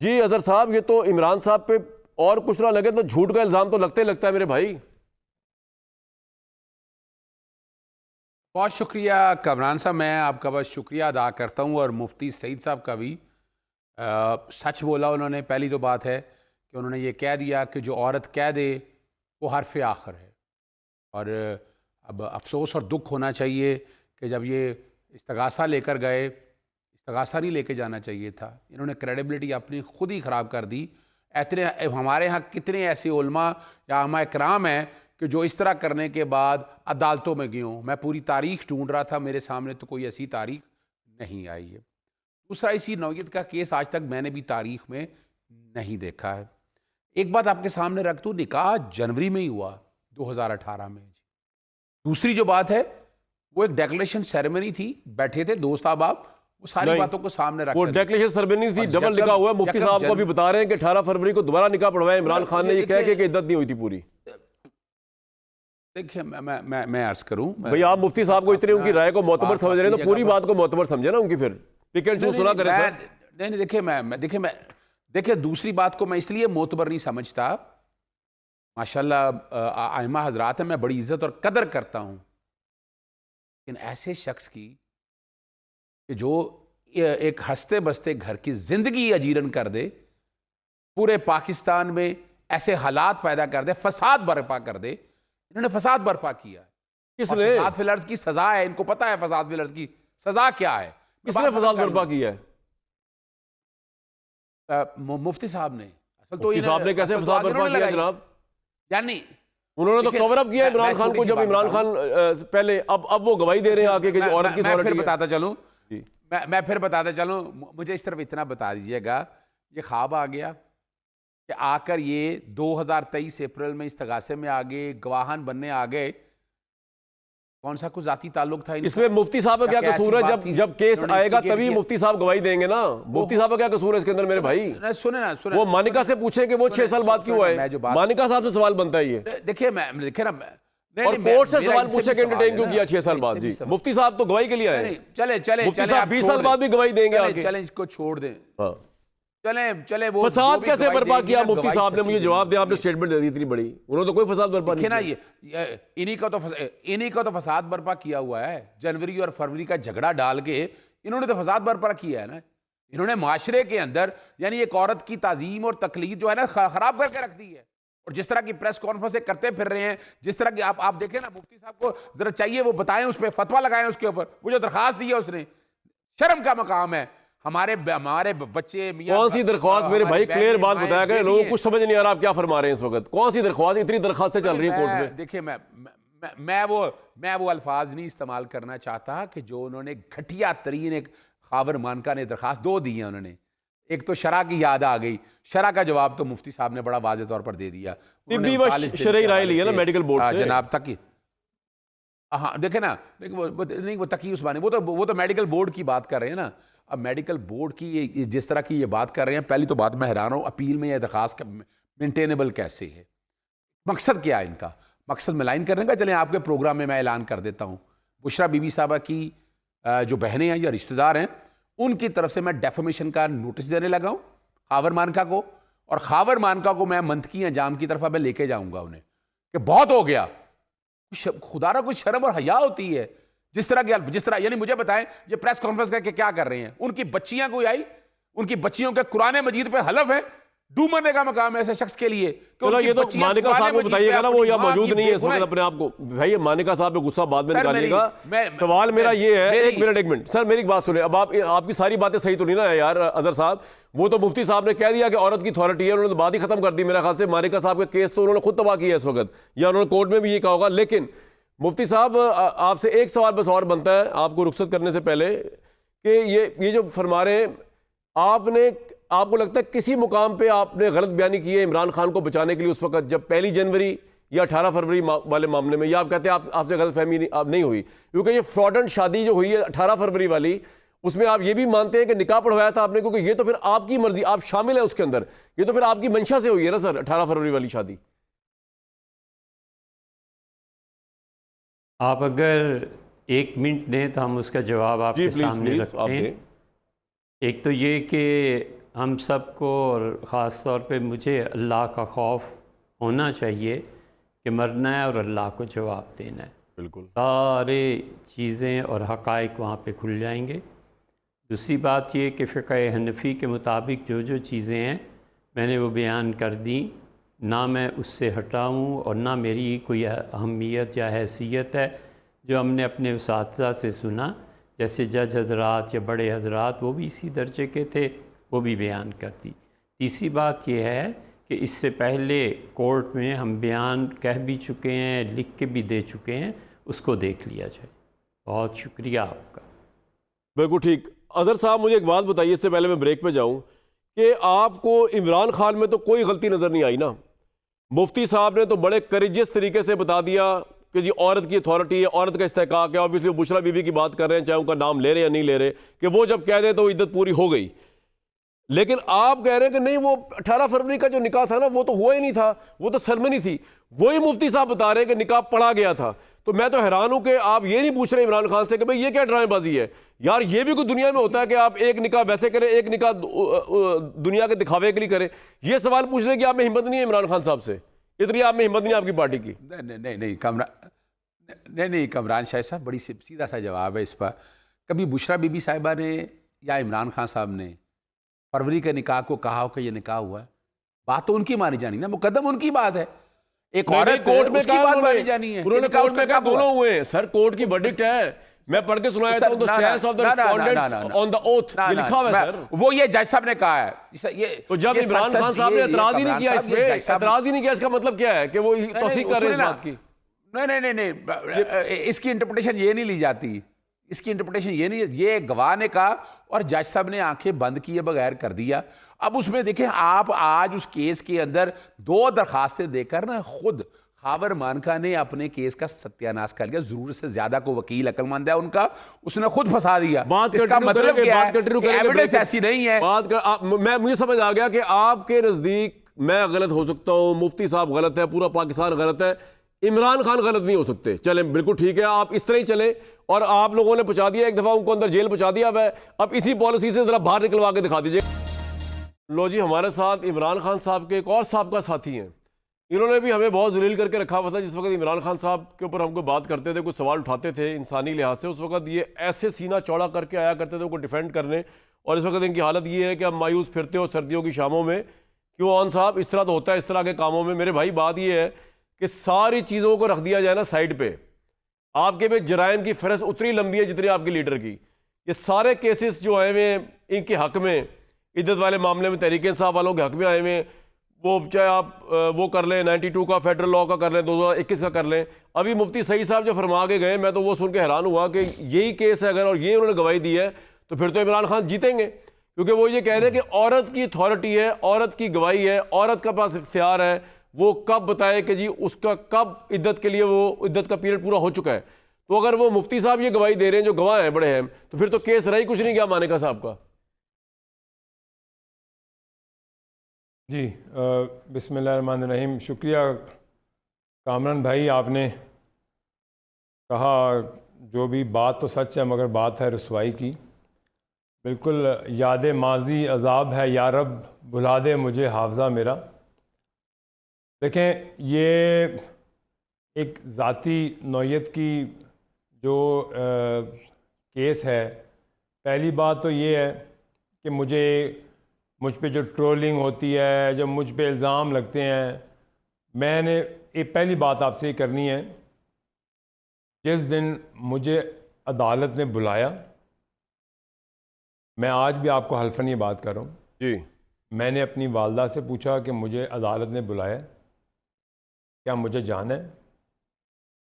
जी अजहर साहब, ये तो इमरान साहब पे और कुछ ना लगे तो झूठ का इल्जाम तो लगता है मेरे भाई। बहुत शुक्रिया कमरान साहब, मैं आपका बस शुक्रिया अदा करता हूँ। और मुफ्ती सईद साहब का भी सच बोला उन्होंने। पहली तो बात है कि उन्होंने ये कह दिया कि जो औरत कह दे वो हरफ आखिर है। और अब अफसोस और दुख होना चाहिए कि जब ये इस्तगासा लेकर गए, इस्तगासा नहीं लेके जाना चाहिए था। इन्होंने क्रेडिबिलिटी अपनी खुद ही ख़राब कर दी। इतने हमारे यहाँ कितने ऐसे उलमा या उलमा इकराम हैं कि जो इस तरह करने के बाद अदालतों में गए हों। मैं पूरी तारीख ढूंढ रहा था, मेरे सामने तो कोई ऐसी तारीख नहीं आई है। दूसरा, इसी नौयत का केस आज तक मैंने भी तारीख में नहीं देखा है। एक बात आपके सामने रख दूं, निकाह जनवरी में ही हुआ 2018 में। दूसरी जो बात है वो एक डेक्लेरेशन सेरेमनी थी, बैठे थे दोस्त आप, वो सारी बातों को सामने रख, वो डेक्लेरेशन सेरेमनी थी, डबल निकाह हुआ। मुफ्ती साहब को अभी बता रहे हैं कि 18 फरवरी को दोबारा निकाह पढ़वाया इमरान खान ने, ये कह के कि इद्दत नहीं हुई थी पूरी। देखिए मैं अर्ज करूं भाई, आप मुफ्ती साहब को इतनी उनकी राय को मोतबर समझ रहे हैं तो पूरी बात को मोतबर समझे ना उनकी, फिर पिक एंड चूज सुना करें सर। नहीं, देखिए दूसरी बात को मैं इसलिए मोतबर नहीं समझता। माशाल्लाह आइमा हजरात है, मैं बड़ी इज्जत और कदर करता हूं, लेकिन ऐसे शख्स की कि जो एक हंसते बसते घर की जिंदगी अजीरन कर दे, पूरे पाकिस्तान में ऐसे हालात पैदा कर दे, फसाद बर्पा कर दे। इन्होंने फसाद बर्पा किया है। किसने? फसाद फिलर्स की सजा है, इनको पता है फसाद फिलर्स की सजा क्या है। किसने फसाद बर्पा किया है? मुफ्ती साहब ने। असल तो मुफ्ती साहब ने कैसे फसाद बर्पा किया जनाब? यानी उन्होंने तो कवर अप किया इमरान खान को, जब इमरान खान पहले, अब वो गवाही दे रहे हैं आके कि औरत की मैं फिर बताता चलूं, मैं फिर बताता चलूं। मुझे इस तरफ इतना बता दीजिएगा, ये ख्वाब आ गया कि आकर ये 2023 अप्रैल में इस्तगासे में आ गए, गवाहान बनने आ गए। कौन सा कुछ जाती ताल्लुक था इसमें? मुफ्ती साहब का क्या कसूर है? जब केस आएगा तभी मुफ्ती साहब गवाही देंगे ना। मुफ्ती साहब का क्या कसूर है इसके अंदर मेरे भाई? सुने वो मानिका से पूछे कि वो 6 साल बाद क्यों आए। मानिका साहब से सवाल बनता है ये। देखिए ना, और कोर्ट से सवाल पूछे कि एंटरटेन क्यों किया 6 साल बाद? जी, मुफ्ती साहब तो गवाही के लिए आए। चले मुफ्ती साहब 20 साल बाद भी गवाही देंगे आगे। चैलेंज को छोड़ दें। हाँ, चले वो फसाद कैसे बर्पा किया मुफ्ती साहब ने? मुझे जवाब दिया, आपने स्टेटमेंट दे दी इतनी बड़ी, उन्होंने तो कोई फसाद बर्पा नहीं किया। ये इन्हीं का तो फसाद बर्पा किया हुआ है। जनवरी और फरवरी का झगड़ा डाल के इन्होंने तो फसाद बर्पा किया है ना। इन्होंने माशरे के अंदर यानी एक औरत की ताजीम और तकलीद जो है ना खराब करके रख दी है। और जिस तरह की प्रेस कॉन्फ्रेंस करते फिर रहे हैं, जिस तरह की आप देखें ना, मुफ्ती साहब को जरा चाहिए वो बताएं, उस पर फतवा लगाएं, उसके ऊपर वो जो दरखास्त दी है उसने। शर्म का मकाम है। हमारे बच्चे कौन सी दरख्वास्त मेरे भाई? क्लियर बात बताया गया, लोगों को कुछ समझ नहीं आ रहा आप क्या फरमा रहे हैं इस वक्त। कौन सी दरख्वास्त? इतनी दरखास्तें चल रही है कोर्ट में। देखिए मैं वो अल्फाज नहीं इस्तेमाल करना चाहता कि जो उन्होंने घटिया तरीन एक खावर मानका ने दरखास्त 2 दी है उन्होंने। एक तो शरा की याद आ गई, शरा का जवाब तो मुफ्ती साहब ने बड़ा वाज़ेह तौर पर दे दिया। शरई राय ली है ना मेडिकल बोर्ड से जनाब तक। हाँ देखे ना, नहीं वो तकी उस्मानी, वो तो मेडिकल बोर्ड की बात कर रहे हैं ना। अब मेडिकल बोर्ड की ये जिस तरह की ये बात कर रहे हैं, पहली तो बात मैं हैरान हूँ, अपील में यह दरखास्त मेंटेनेबल कैसे है? मकसद क्या है इनका? मकसद में लाइन करने का। चलें आपके प्रोग्राम में मैं ऐलान कर देता हूँ, बुशरा बीबी साहबा की जो बहनें हैं या रिश्तेदार हैं, उनकी तरफ से मैं डेफेमेशन का नोटिस देने लगा हूँ खावर मानका को। और खावर मानका को मैं मंतकी अंजाम की तरफ मैं लेके जाऊंगा उन्हें कि बहुत हो गया। खुदारा कुछ शर्म और हया होती है। जिस तरह यानी मुझे बताएं, ये प्रेस कॉन्फ्रेंस करके क्या कर रहे हैं? उनकी बच्चियां कोई आई, उनकी बच्चियों के कुरान मजीद पे हलफ है, डूब मरने का मकाम है ऐसे शख्स के लिए। ये तो मानिका साहब को बताइएगा ना, वो या मौजूद नहीं है इस वक्त अपने आप को। भाई मानिका साहब पे गुस्सा बाद में निकालिएगा। सवाल मेरा ये है, एक मिनट सर, मेरी बात सुने। अब आपकी सारी बातें सही तो नहीं ना है यार अजहर साहब। वो तो मुफ्ती साहब ने कह दिया कि औरत की अथॉरिटी है, उन्होंने तो बात ही खत्म कर दी मेरे ख्याल से। मानिका साहब का केस तो उन्होंने खुद तबाह किया इस वक्त, या उन्होंने कोर्ट में भी ये कहा होगा। लेकिन मुफ्ती साहब, आपसे एक सवाल बस और बनता है आपको रुखसत करने से पहले, कि ये जो फरमा रहे हैं, आपको लगता है किसी मुकाम पे आपने गलत बयानी की है इमरान खान को बचाने के लिए उस वक्त, जब 1 जनवरी या 18 फरवरी वाले मामले में? या आप कहते हैं आपसे गलत फहमी नहीं हुई? क्योंकि ये फ्रॉडंट शादी जो हुई है 18 फरवरी वाली, उसमें आप ये भी मानते हैं कि निकाह पढ़वाया था आपने? क्योंकि ये तो फिर आपकी मर्जी, आप शामिल हैं उसके अंदर, ये तो फिर आपकी मंशा से हुई है ना सर 18 फरवरी वाली शादी। आप अगर 1 मिनट दें तो हम उसका जवाब आपके सामने रखते हैं। एक तो ये कि हम सबको और ख़ास तौर पे मुझे अल्लाह का खौफ होना चाहिए कि मरना है और अल्लाह को जवाब देना है। बिल्कुल सारे चीज़ें और हक़ाइक़ वहाँ पे खुल जाएंगे। दूसरी बात ये कि फ़िक़्ह हनफ़ी के मुताबिक जो जो चीज़ें हैं मैंने वो बयान कर दी, ना मैं उससे हटाऊँ और ना मेरी कोई अहमियत या हैसियत है। जो हमने अपने उसातिज़ा से सुना, जैसे जज हज़रात या बड़े हज़रात, वो भी इसी दर्जे के थे, वो भी बयान कर दी। तीसरी बात यह है कि इससे पहले कोर्ट में हम बयान कह भी चुके हैं, लिख के भी दे चुके हैं, उसको देख लिया जाए। बहुत शुक्रिया आपका। बिल्कुल ठीक। अजहर साहब मुझे एक बात बताइए, इससे पहले मैं ब्रेक पे जाऊं, कि आपको इमरान खान में तो कोई गलती नज़र नहीं आई ना? मुफ्ती साहब ने तो बड़े करेजियस तरीके से बता दिया कि जी औरत की अथॉरिटी है, औरत का इस्तेहकाक है। ऑब्वियसली बुशरा बीबी की बात कर रहे हैं, चाहे उनका नाम ले रहे हैं या नहीं ले रहे, कि वो जब कह दें तो इद्दत पूरी हो गई। लेकिन आप कह रहे हैं कि नहीं, वो 18 फरवरी का जो निकाह था ना, वो तो हुआ ही नहीं था, वो तो सेरेमनी थी। वही मुफ्ती साहब बता रहे हैं कि निकाह पढ़ा गया था। तो मैं तो हैरान हूं कि आप ये नहीं पूछ रहे इमरान खान से कि भाई ये क्या ड्रामेबाजी है यार। ये भी कोई दुनिया में होता है कि आप एक निकाह वैसे करें, एक निकाह दुनिया के दिखावे के लिए करें? ये सवाल पूछने की आप में हिम्मत नहीं है इमरान खान साहब से? इतनी आप में हिम्मत नहीं है आपकी पार्टी की? नहीं कमरान शाह साहब, बड़ी सीधा सा जवाब है इस पर। कभी बुशरा बीबी साहिबा ने या इमरान खान साहब ने फरवरी के निकाह को कहा हो कि ये निकाह हुआ है? बात तो उनकी मानी जानी ना, मुकद्दम उनकी बात है। एक औरत कोर्ट में उसकी बात मानी जानी है। उन्होंने कोर्ट में कहा दोनों हुए हैं सर, कोर्ट की वर्डिक्ट है। मैं पढ़ के सुनाया था, the stance of the respondents on the oath, ये लिखा हुआ है सर। वो ये जज साहब ने कहा है। ये तो जब इमरान खान साहब ने एतराज ही नहीं किया इस पे, एतराज ही नहीं किया, इसका मतलब क्या है कि वो तौसीक कर रहे हैं इस बात की? नहीं, इसकी इंटरप्रिटेशन ये नहीं ली जाती। इसकी इंटरप्रिटेशन ये नहीं, ये गवाह ने कहा और जज साहब ने आंखें बंद किए बगैर कर दिया। अब उसमें देखें, आप आज उस केस के अंदर 2 दरखास्तें देकर ना खुद खावर मानका ने अपने केस का सत्यानाश कर लिया। जरूरत से ज्यादा को वकील अक्लमंद है उनका, उसने खुद फंसा दिया। इसका मतलब क्या है? एविडेंस ऐसी नहीं है। मुझे समझ आ गया कि आपके नजदीक मैं गलत हो सकता हूं, मुफ्ती साहब गलत है, पूरा पाकिस्तान गलत है, इमरान खान गलत नहीं हो सकते। चलें, बिल्कुल ठीक है, आप इस तरह ही चलें। और आप लोगों ने पहुंचा दिया, एक दफा उनको अंदर जेल पहुंचा दिया हुआ है, अब इसी पॉलिसी से जरा बाहर निकलवा के दिखा दीजिए। लो जी, हमारे साथ इमरान खान साहब के एक और साहब साथी हैं। इन्होंने भी हमें बहुत जलील करके रखा हुआ था। जिस वक्त इमरान खान साहब के ऊपर हमको बात करते थे, कुछ सवाल उठाते थे इंसानी लिहाज से, उस वक्त ये ऐसे सीना चौड़ा करके आया करते थे उनको डिफेंड करने। और इस वक्त इनकी हालत ये है कि अब मायूस फिरते हो सर्दियों की शामों में। क्यों ऑन साहब, इस तरह तो होता है इस तरह के कामों में। मेरे भाई, बात ये है कि सारी चीज़ों को रख दिया जाए ना साइड पे। आपके में जराइम की फहरिस्त उतनी लंबी है जितनी आपकी लीडर की। ये सारे केसेस जो आए हुए इनके हक में, इद्दत वाले मामले में तहरीक इंसाफ वालों के हक में आए हुए, वो चाहे आप वो कर लें 92 का फेडरल लॉ का कर लें, 2021 का कर लें। अभी मुफ्ती सईद साहब जो फरमा के गए, मैं तो वो सुन के हैरान हुआ कि यही केस है अगर, और ये उन्होंने गवाही दी है, तो फिर तो इमरान खान जीतेंगे। क्योंकि वो ये कह रहे हैं कि औरत की अथॉरिटी है, औरत की गवाही है, औरत का पास इख्तियार है, वो कब बताए कि जी उसका कब इद्दत के लिए वो इद्दत का पीरियड पूरा हो चुका है। तो अगर वो मुफ्ती साहब ये गवाही दे रहे हैं, जो गवाह हैं बड़े हैं, तो फिर तो केस रही कुछ नहीं गया मानेका साहब का। जी, बिस्मिल्लाहिर्रहमानिर्रहीम। शुक्रिया कामरान भाई, आपने कहा जो भी बात तो सच है, मगर बात है रसवाई की। बिल्कुल याद माजी अजाब है, या रब भुला दे मुझे हाफजा मेरा। देखें, ये एक ज़ाती नौयत की जो केस है। पहली बात तो ये है कि मुझ पे जो ट्रोलिंग होती है, जब मुझ पे इल्ज़ाम लगते हैं, मैंने एक पहली बात आपसे ये करनी है, जिस दिन मुझे अदालत ने बुलाया, मैं आज भी आपको हल्फन ये बात कर रहा हूँ जी, मैंने अपनी वालदा से पूछा कि मुझे अदालत ने बुलाया, क्या मुझे जाना है?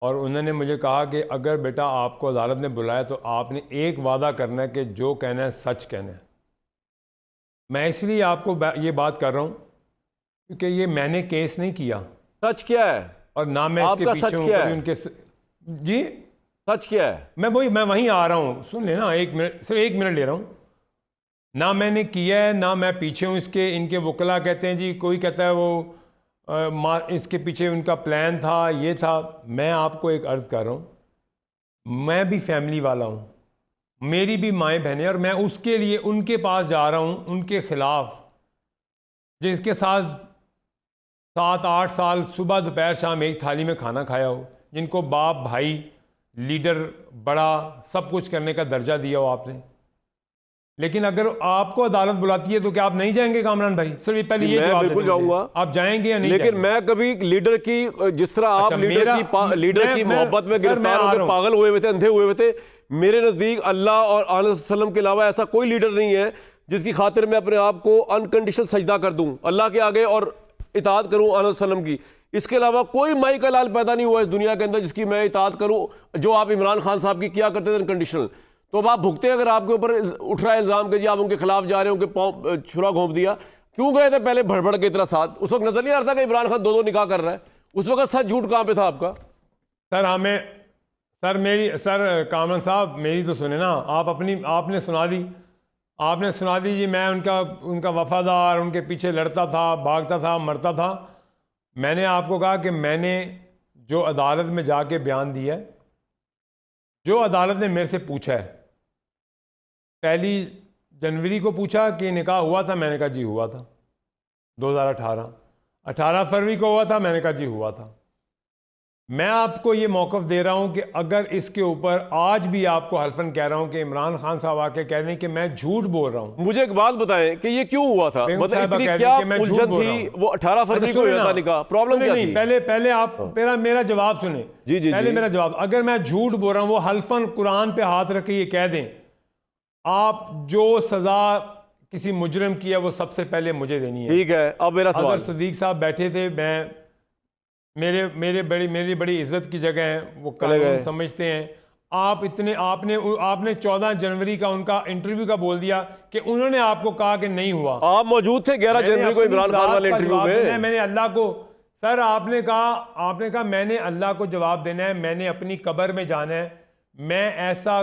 और उन्होंने मुझे कहा कि अगर बेटा आपको अदालत ने बुलाया तो आपने एक वादा करना है कि जो कहना है सच कहना है। मैं इसलिए आपको ये बात कर रहा हूँ क्योंकि ये मैंने केस नहीं किया। सच क्या है? और ना मैं इसके पीछे हूँ कभी उनके जी, सच क्या है? मैं वहीं आ रहा हूँ, सुन लेना, 1 मिनट, सिर्फ 1 मिनट ले रहा हूँ। ना मैंने किया है, ना मैं पीछे हूँ इसके। इनके वकला कहते हैं जी, कोई कहता है वो इसके पीछे उनका प्लान था, ये था। मैं आपको एक अर्ज़ कर रहा हूँ, मैं भी फैमिली वाला हूँ, मेरी भी माएँ बहनें, और मैं उसके लिए उनके पास जा रहा हूँ, उनके खिलाफ, जिसके साथ 7-8 साल सुबह दोपहर शाम एक थाली में खाना खाया हो, जिनको बाप भाई लीडर बड़ा सब कुछ करने का दर्जा दिया हो आपने। लेकिन अगर आपको अदालत बुलाती है तो क्या आप नहीं जाएंगे कामरान भाई? सिर्फ ये पहले ये जवाब बिल्कुल जाऊंगा। आप जाएंगे या नहीं? लेकिन जाएंगे? मैं कभी लीडर की, जिस तरह आप लीडर की मोहब्बत में गिरफ्तार होकर पागल हुए हुए थे, अंधे हुए हुए थे, मेरे नजदीक अल्लाह और आने सल्लम के अलावा ऐसा कोई लीडर नहीं है जिसकी खातिर मैं अपने आप को अनकंडीशनल सजदा कर दूं अल्लाह के आगे और इताअत करूं आने सल्लम की। इसके अलावा कोई माई का लाल पैदा नहीं हुआ इस दुनिया के अंदर जिसकी मैं इताअत करूं, जो आप इमरान खान साहब की किया करते थे अनकंडीशनल। तो अब आप भुगते हैं, अगर आपके ऊपर उठ रहा है इल्ज़ाम कि जी आप उनके खिलाफ जा रहे हो, उनके पाँव छुरा घोंप दिया, क्यों गए थे पहले भड़बड़ के इतना साथ? उस वक्त नजर नहीं आ रहा था कि इमरान खान 2-2 निकाह कर रहा है? उस वक्त सच झूठ कहाँ पे था आपका? सर कामरान साहब मेरी तो सुने ना, आपने सुना दी जी मैं उनका वफादार, उनके पीछे लड़ता था, भागता था, मरता था। मैंने आपको कहा कि मैंने जो अदालत में जाके बयान दिया है, जो अदालत ने मेरे से पूछा है, 1 जनवरी को पूछा कि निकाह हुआ था, मैंने कहा जी हुआ था 2018। 18 फरवरी को हुआ था, मैंने कहा जी हुआ था। मैं आपको ये मौक़िफ़ दे रहा हूँ कि अगर इसके ऊपर आज भी आपको हल्फन कह रहा हूँ कि इमरान खान साहब आके कह रहे हैं कि मैं झूठ बोल रहा हूँ। मुझे एक बात बताएं कि ये क्यों हुआ था, मतलब इतनी क्या उलझन थी? वो 18 फरवरी को हुआ था निकाह, प्रॉब्लम क्या थी? पहले आप मेरा जवाब सुने। जी पहले मेरा जवाब, अगर मैं झूठ बोल रहा हूँ, वो हल्फन कुरान पे हाथ रख के ये कह दें, आप जो सजा किसी मुजरिम की है वो सबसे पहले मुझे देनी है। ठीक है, अब मेरा सवाल। अगर सदीक साहब बैठे थे, मेरी बड़ी इज्जत की जगह है, वो कानून समझते हैं। आपने 14 जनवरी का उनका इंटरव्यू का बोल दिया कि उन्होंने आपको कहा कि नहीं हुआ। आप मौजूद थे 11 जनवरी को इमरान खान वाले इंटरव्यू में। मैंने अल्लाह को, सर आपने कहा मैंने अल्लाह को जवाब देना है, मैंने अपनी कब्र में जाना है। मैं ऐसा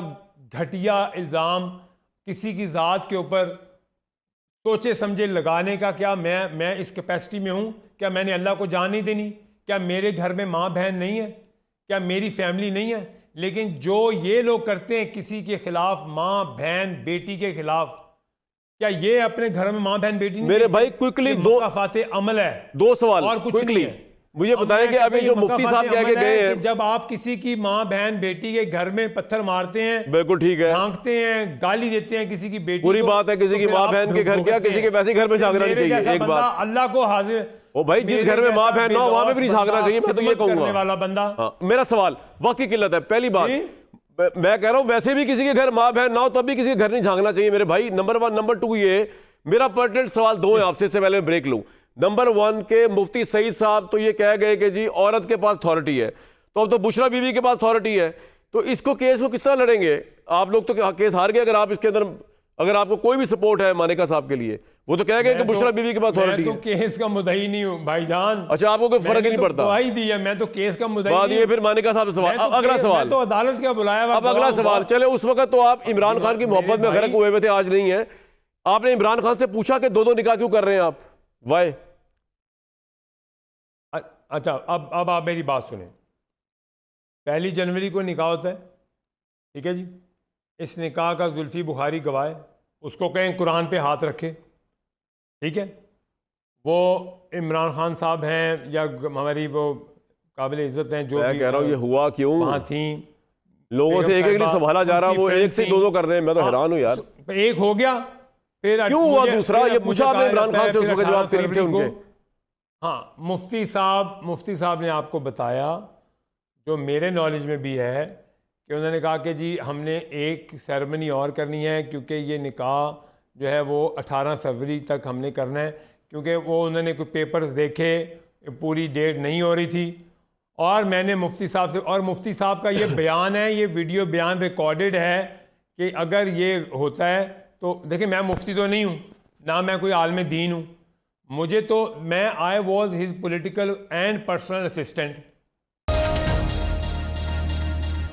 घटिया इल्ज़ाम किसी की ज़ात के ऊपर सोचे समझे लगाने का क्या मैं इस कैपेसिटी में हूँ? क्या मैंने अल्लाह को जान नहीं देनी? क्या मेरे घर में माँ बहन नहीं है? क्या मेरी फैमिली नहीं है? लेकिन जो ये लोग करते हैं किसी के खिलाफ, माँ बहन बेटी के खिलाफ, क्या ये अपने घर में माँ बहन बेटी नहीं? मेरे भाई क्विकली दो अमल है। 2 सवाल और कुछ नहीं है। मुझे बताएं कि अभी जो मुफ्ती साहब कह के गए हैं, जब आप किसी की माँ बहन बेटी के घर में पत्थर मारते हैं, बिल्कुल ठीक है, झांकते हैं, गाली देते हैं किसी की बेटी, पूरी बात है। किसी की माँ बहन के घर क्या, किसी के वैसे घर में झांकना नहीं चाहिए। एक बात, अल्लाह को हाजिर, ओ भाई जिस घर में माँ बहन ना हो वहां पे भी नहीं झांकना चाहिए। मैं तो ये कहूंगा वाला बंदा। हाँ, मेरा सवाल, वक्त की किल्लत है। पहली बात मैं कह रहा हूं, वैसे भी किसी के घर माँ बहन ना हो तब भी किसी के घर नहीं झांकना चाहिए मेरे भाई। नंबर 1। नंबर 2 ये मेरा पर्टिनेंट सवाल 2 है आपसे, इससे पहले मैं ब्रेक लूं। नंबर 1 के मुफ्ती सईद साहब तो ये कह गए कि जी औरत के पास अथॉरिटी है, तो अब तो बुशरा बीवी के पास अथॉरिटी है, तो इसको केस को किस तरह लड़ेंगे आप लोग? तो केस हार गए अगर आप इसके अंदर, अगर आपको कोई भी सपोर्ट है मानिका साहब के लिए। वो तो कह गए कि बुशरा बीवी के पास अथॉरिटी है। मैं तो केस का मुद्दई नहीं हूं भाईजान। अच्छा, आपको कोई फर्क ही नहीं पड़ता? गवाही दी है, मैं तो केस का मुद्दई बात ये, फिर मानिका साहब से सवाल। अगला सवाल, तो अदालत क्या बुलाया? अब अगला सवाल। चले, उस वक्त तो आप इमरान खान की मोहब्बत में गरक हुए थे, आज नहीं है। आपने इमरान खान से पूछा कि 2-2 निकाह क्यों कर रहे हैं आप? वाई? अच्छा, अब आप मेरी बात सुने। 1 जनवरी को निकाह होता है, ठीक है जी। इस निकाह का जुल्फी बुखारी गवाह है, उसको कहें कुरान पे हाथ रखे, ठीक है। वो इमरान खान साहब हैं या हमारी वो काबिल इज्जत हैं, जो मैं कह रहा हूँ ये हुआ क्यों? वहाँ थी, लोगों से एक नहीं संभाला जा रहा, वो एक से 2-2 कर रहे हैं। मैं तो हैरान हूँ यार, एक हो गया फिर क्यों हुआ दूसरा? ये पूछा आपने इमरान खान से, उसका जवाब करीब थे उनके। हाँ, मुफ्ती साहब ने आपको बताया, जो मेरे नॉलेज में भी है, कि उन्होंने कहा कि जी हमने एक सेरेमनी और करनी है, क्योंकि ये निकाह जो है वो 18 फरवरी तक हमने करना है, क्योंकि वो उन्होंने कोई पेपर्स देखे, पूरी डेट नहीं हो रही थी। और मैंने मुफ्ती साहब से, और मुफ्ती साहब का ये बयान है, ये वीडियो बयान रिकॉर्डेड है, कि अगर ये होता है तो देखिए, मैं मुफ्ती तो नहीं हूँ ना, मैं कोई आलम दीन हूँ। मुझे तो, मैं I was his political and personal assistant.